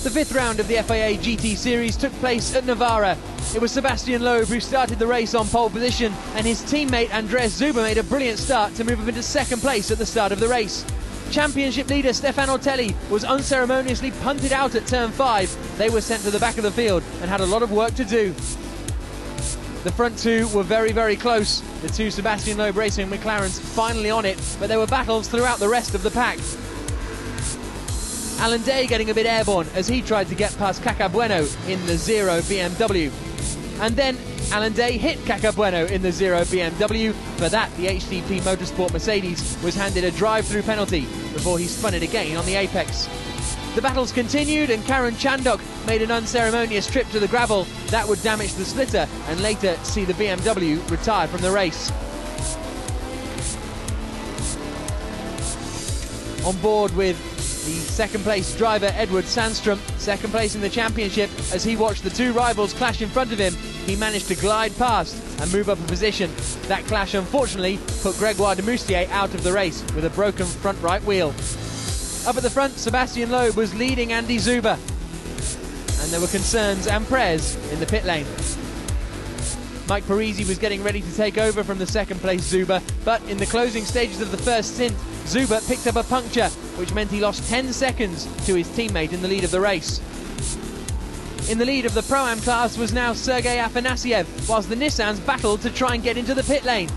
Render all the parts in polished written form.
The fifth round of the FIA GT Series took place at Navarra. It was Sebastien Loeb who started the race on pole position, and his teammate Andres Zuber made a brilliant start to move up into second place at the start of the race. Championship leader Stephane Ortelli was unceremoniously punted out at turn 5. They were sent to the back of the field and had a lot of work to do. The front two were very, very close. The two Sebastien Loeb Racing McLarens finally on it, but there were battles throughout the rest of the pack. Alan Day getting a bit airborne as he tried to get past Caca Bueno in the 0 BMW. And then Alan Day hit Caca Bueno in the 0 BMW. For that, the HTP Motorsport Mercedes was handed a drive-through penalty before he spun it again on the apex. The battles continued, and Karen Chandok made an unceremonious trip to the gravel. That would damage the splitter and later see the BMW retire from the race. On board with the second place driver Edward Sandstrom, second place in the championship. As he watched the two rivals clash in front of him, he managed to glide past and move up a position. That clash unfortunately put Grégoire de Moustier out of the race with a broken front right wheel. Up at the front, Sebastien Loeb was leading Andy Zuber, and there were concerns and prayers in the pit lane. Mike Parisi was getting ready to take over from the second place Zuber, but in the closing stages of the first stint, Zuber picked up a puncture, which meant he lost 10 seconds to his teammate in the lead of the race. In the lead of the Pro-Am class was now Sergei Afanasiev, whilst the Nissans battled to try and get into the pit lane.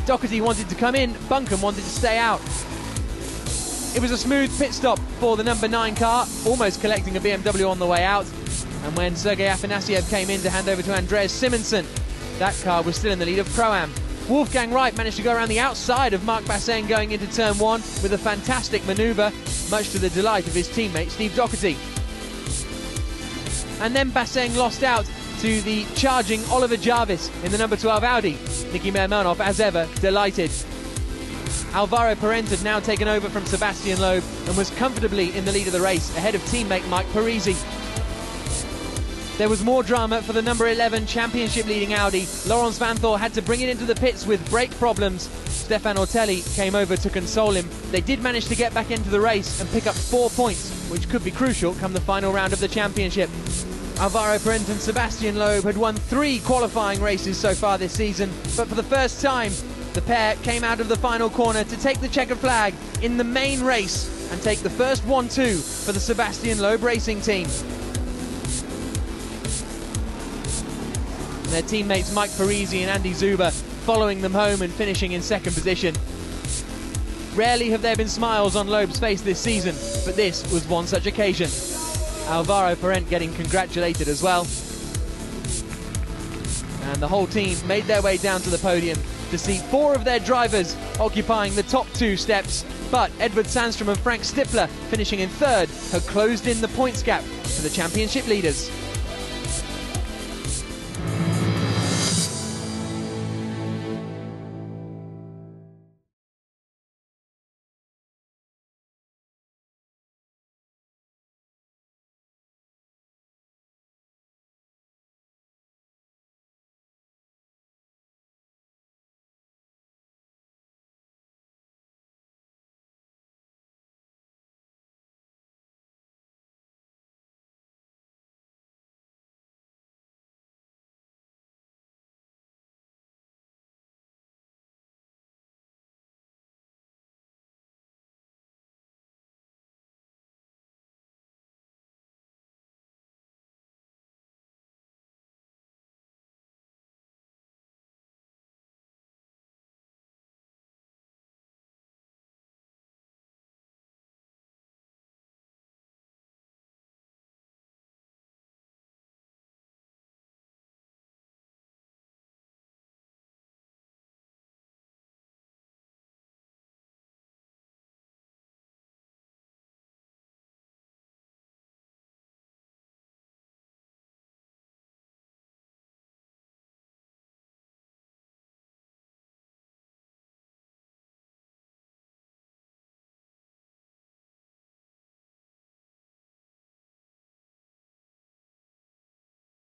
Doherty wanted to come in, Buncombe wanted to stay out. It was a smooth pit stop for the number 9 car, almost collecting a BMW on the way out. And when Sergei Afanasiev came in to hand over to Andreas Simonsen, that car was still in the lead of Pro-Am. Wolfgang Wright managed to go around the outside of Marc Bassin going into turn 1 with a fantastic manoeuvre, much to the delight of his teammate Steve Doherty. And then Bassin lost out to the charging Oliver Jarvis in the number 12 Audi. Niki Mermanov, as ever, delighted. Alvaro Parent had now taken over from Sebastien Loeb and was comfortably in the lead of the race, ahead of teammate Mike Parisi. There was more drama for the number 11 championship leading Audi. Laurens Vanthoor had to bring it into the pits with brake problems. Stephane Ortelli came over to console him. They did manage to get back into the race and pick up 4 points, which could be crucial come the final round of the championship. Alvaro Parent and Sebastien Loeb had won 3 qualifying races so far this season, but for the first time, the pair came out of the final corner to take the checkered flag in the main race and take the first 1-2 for the Sebastien Loeb Racing team. Their teammates Mike Parisi and Andy Zuber following them home and finishing in second position. Rarely have there been smiles on Loeb's face this season, but this was one such occasion. Alvaro Parent getting congratulated as well. And the whole team made their way down to the podium to see 4 of their drivers occupying the top 2 steps, but Edward Sandstrom and Frank Stippler finishing in third had closed in the points gap to the championship leaders.